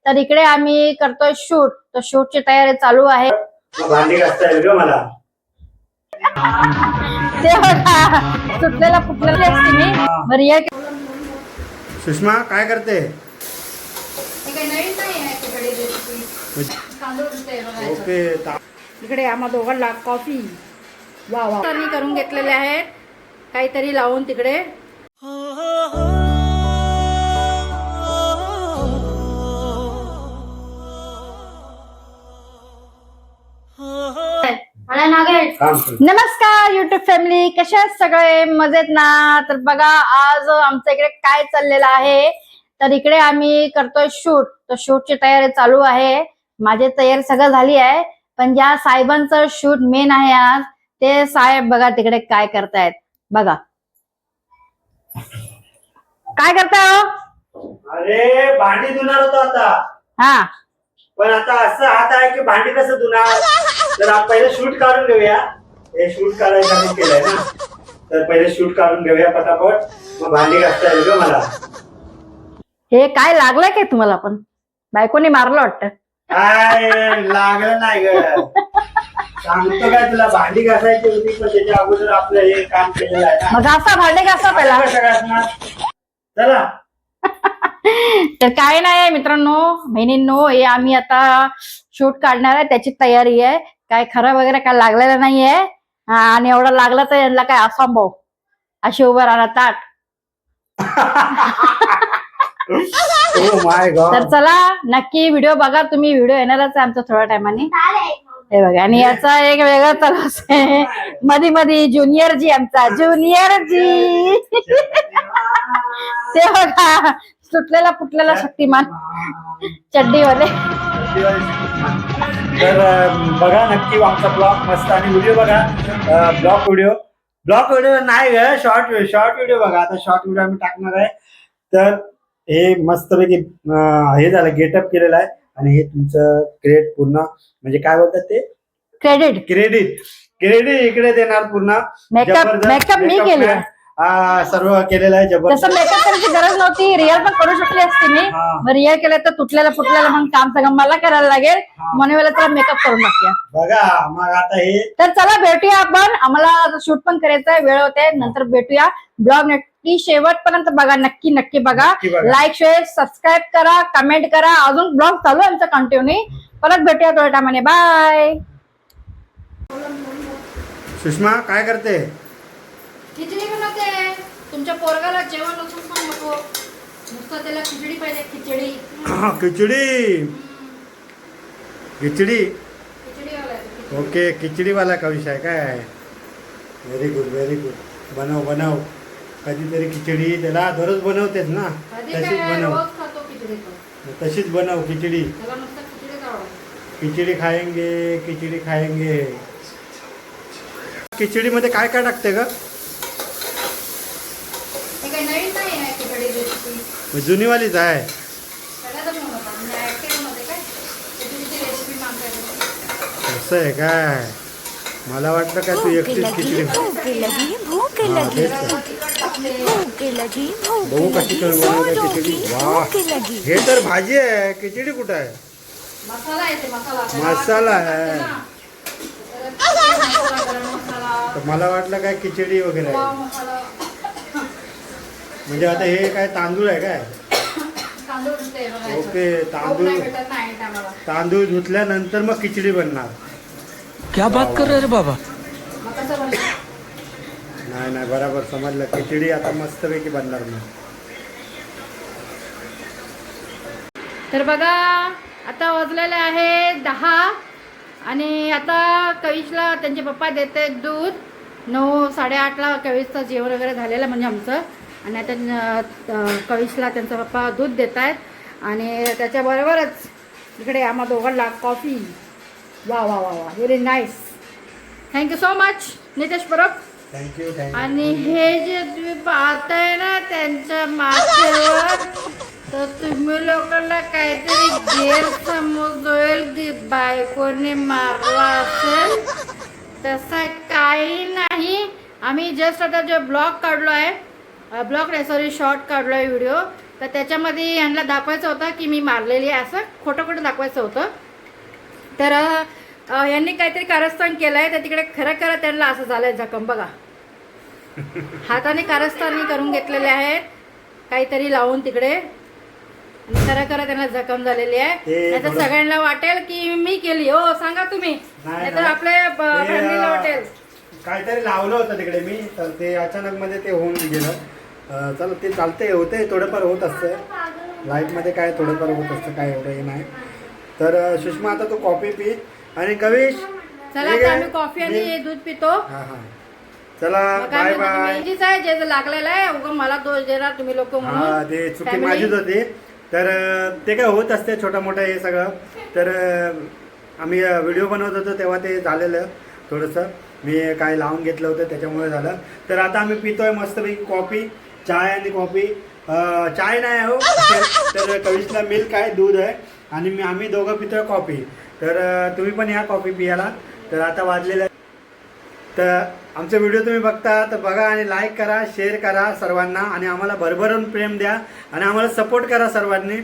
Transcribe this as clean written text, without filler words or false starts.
तर इकडे आम्ही करतोय शूट. तर शूटची तयारी चालू आहे. भांडी घासता येईल ग मला. ते बघा सुटलेला फुटलेला असते मी. बरं सुषमा काय करते? ओके. इकडे आम्हा दोघांना कॉफी वा वा करून घेतलेले आहेत काहीतरी लावून तिकडे. नमस्कार युट्यूब फॅमिली, कशा आहेत सगळे? मजेत ना? तर बघा आज आमच्या इकडे काय चाललेलं आहे. तर इकडे आम्ही करतोय शूट. तर शूटची तयारी चालू आहे. माझी तयारी सगळं झाली आहे, पण ज्या साहेबांचं शूट मेन आहे आज, ते साहेब बघा तिकडे काय करतायत. बघा काय करताय हो? अरे भांडी धुणार होतो आता. हा, पण आता असं हात आहे की भांडी कसं धुणार? तर आपण पहिले शूट काढून घेऊया. हे शूट काढायचं केलंय ना, तर पहिले शूट काढून घेऊया पटापट, मग भांडी घासता येईल ग मला. हे काय लागलंय काय तुम्हाला? पण बायकोनी मारलं वाटतं. काय लागलं नाही ग, सांगतो काय तुला. भांडी घासायची होती पण त्याच्या अगोदर आपलं हे काम केलेलं आहे ना. मग घासा, भांडे घासा पहिला. कसं घासणार? चला. तर काय नाही मित्रांनो, बहिणींनो, हे आम्ही आता शूट काढणार आहे, त्याची तयारी आहे. काय खरं वगैरे काय लागलेलं नाहीये. आणि एवढं लागलं तर यांना काय असंभव अशी उभं राहणार ताट. Oh my God. तर चला नक्की व्हिडिओ बघा तुम्ही. व्हिडिओ येणारच आहे आमचा थोड्या टायमाने. हे बघा, आणि याचा एक वेगळा चालू आहे मधी मधी ज्युनियर जी, आमचा ज्युनियर जी. ते बघा सुटलेला फुटलेला शक्तिमान चड्डीवाले. तर बघा नक्की आमचा ब्लॉग मस्त, आणि व्हिडिओ बघा. ब्लॉग व्हिडिओ नाही ग, शॉर्ट व्हिडिओ बघा. आता शॉर्ट व्हिडिओ आम्ही टाकणार आहे. तर हे मस्तपैकी हे झालं, गेटअप केलेलं आहे. आणि हे तुमचं क्रेडिट पूर्ण, म्हणजे काय बोलतात ते, क्रेडिट इकडे देणार पूर्ण. मेकअप मी केले, सर्व केलेलं आहे जबरदस्त. तसं मेकअप करायची गरज नव्हती, रिअल पण करू शकली असती मी. रिअल केलं तर तुटलेला फुटलेला मग काम सगळं मला करायला लागेल, म्हणून वेळेला तर मेकअप करून टाकूया. बघा मग आता हे. तर चला भेटूया आपण. आम्हाला शूट पण करायचंय, वेळ होते, नंतर भेटूया. ब्लॉग नक्की शेवटपर्यंत बघा, नक्की बघा. लाईक शेअर सबस्क्राईब करा, कमेंट करा. अजून ब्लॉग चालू आहे आमचा कंटिन्यू. परत भेटूया थोड्या टायमाने. बाय. सुषमा काय करते? खिचडी बनवते. तुमच्या पोरगाला जेवण नसून पण नको, नुसतं त्याला खिचडी पाहिजे. खिचडी ओके, खिचडीवाला का विषय काय? Very good. बनव कधीतरी खिचडी. त्याला दररोज बनवतेस ना, तशीच बनव खिचडी. खिचडी खाएंगे. खिचडी मध्ये काय काय टाकते ग? जुनीवालीच आहे. असं आहे काय? मला वाटलं काय तू एकटीच खिचडी. बघू कशी बनवते खिचडी. वा, हे तर भाजी आहे, खिचडी कुठं आहे? मसाला आहे. तर मला वाटलं काय खिचडी वगैरे आहे. म्हणजे आता हे काय तांदूळ आहे काय? ओके, तांदूळ धुतल्यानंतर मग खिचडी बनणार. क्या बात कर रहे रे बाबा? नाही बरोबर समजलं. खिचडी आता मस्तपैकी बनणार मग. तर बघा आता वाजलेले आहे 10, आणि आता कविशला त्यांचे पप्पा देते दूध. 9-8:30ला कविशचं जेवण वगैरे झालेलं म्हणजे आमचं. आणि आता कविशला त्यांचा पप्पा दूध देत आहेत, आणि त्याच्याबरोबरच इकडे आम्हा दोघांना कॉफी. वा very nice. Thank you so much Nitesh Parab. Thank you. आणि हे जे तुम्ही पाहताय ना त्यांच्या माथ्यावर, तर तुम्ही लोकांना काहीतरी गैरसमज होईल की बायकोने मारला असेल. तसं काही नाही. आम्ही जस्ट आता जो ब्लॉग काढलो आहे, शॉर्ट काढलो आहे व्हिडिओ, तर त्याच्यामध्ये यांना दाखवायचं होतं की मी मारलेली आहे, असं खोटं खोटं दाखवायचं होतं. तर यांनी काहीतरी कारस्थान केलं आहे, तर तिकडे खरं खरं त्यांना असं झालं आहे जखम बघा. हाताने कारस्थानी करून घेतलेले आहेत काहीतरी लावून तिकडे, आणि खरं खरं त्यांना जखम झालेली आहे. नाहीतर थोडं- सगळ्यांना वाटेल की मी केली. हो सांगा तुम्ही, नाहीतर नाही. आपल्या फॅमिलीला वाटेल. काहीतरी लावलं होतं तिकडे मी, तर ते अचानक मध्ये ते होऊन गेलं. चला ते चालते, होते थोडंफार होत असतं लाईफमध्ये, काय थोडंफार होत असतं, काय एवढं हे नाही. तर सुषमा आता तू कॉफी पी आणि कविश चला हे आता घे. आम्ही कॉफी आणि दूध पितो. हा हा चला मग काय बाय म्हणतो बाय. तुम्ही? इजीच आहे, जे लागलेलं आहे उगा मला दोष देणार तुम्ही लोक हा म्हणून. ते चुकी Family. माझीच होती. तर ते काय होत असते छोटं मोठं हे सगळं. तर आम्ही व्हिडिओ बनवत होतो तेव्हा ते झालेलं थोडंसं, मी काय लावून घेतलं होतं त्याच्यामुळे झालं. तर आता आम्ही पितोय मस्तपैकी कॉफी, चाय आणि कॉफी. चाय नाही हो, तर कविशला मिल्क आहे, दूध आहे, आणि आम्ही दोघं पितोय कॉफी. तर तुम्ही पण या कॉफी पियाला. तर आता वाजलेलं आहे. तर आमचे व्हिडिओ तुम्ही बघता तर बघा आणि लाईक करा, शेअर करा सर्वांना, आणि आम्हाला भरभरून प्रेम द्या आणि आम्हाला सपोर्ट करा सर्वांनी.